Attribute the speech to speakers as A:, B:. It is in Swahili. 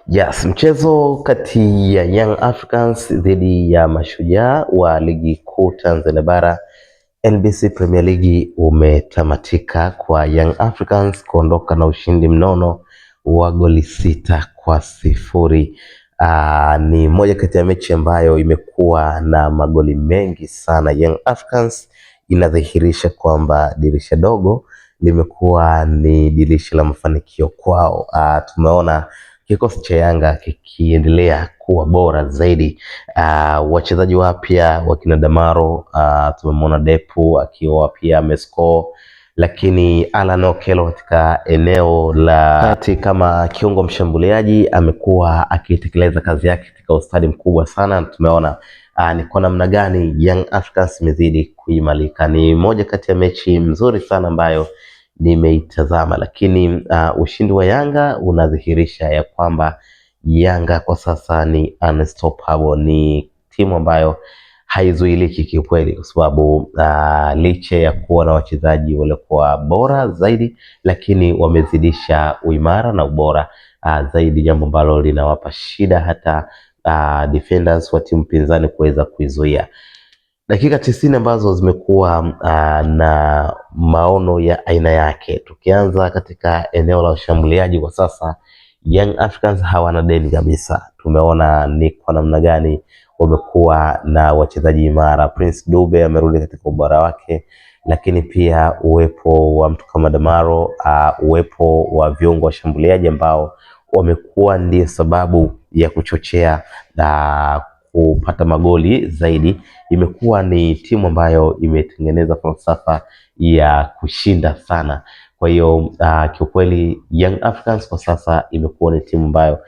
A: Yes, mchezo kati ya Young Africans dhidi ya Mashujaa wa ligi kuu Tanzania bara NBC Premier League umetamatika kwa Young Africans kuondoka na ushindi mnono wa goli 6-0. Ni moja kati ya mechi ambayo imekuwa na magoli mengi sana. Young Africans inadhihirisha kwamba dirisha dogo limekuwa ni dirisha la mafanikio kwao. Tumeona kikosi cha Yanga kikiendelea kuwa bora zaidi. Wachezaji wapya wakina Damaro, tumemwona Depu akiwa pia amescore, lakini Alan Okello katika eneo la kati kama kiungo mshambuliaji amekuwa akitekeleza kazi yake katika ustadi mkubwa sana. Tumeona ni kwa namna gani Young Africans imezidi kuimarika. Ni moja kati ya mechi mzuri sana ambayo nimeitazama, lakini ushindi wa Yanga unadhihirisha ya kwamba Yanga kwa sasa ni unstoppable, ni timu ambayo haizuiliki kiukweli, kwa sababu licha ya kuwa na wachezaji waliokuwa bora zaidi, lakini wamezidisha uimara na ubora zaidi, jambo ambalo linawapa shida hata defenders wa timu pinzani kuweza kuizuia. Dakika 90 ambazo zimekuwa na maono ya aina yake. Tukianza katika eneo la ushambuliaji, kwa sasa Young Africans hawana deni kabisa. Tumeona ni kwa namna gani wamekuwa na wachezaji imara. Prince Dube amerudi katika ubora wake, lakini pia uwepo wa mtu kama Damaro, uwepo wa viungo washambuliaji ambao wamekuwa ndiyo sababu ya kuchochea kupata magoli zaidi. Imekuwa ni timu ambayo imetengeneza falsafa ya kushinda sana. Kwa hiyo kiukweli Young Africans kwa sasa imekuwa ni timu ambayo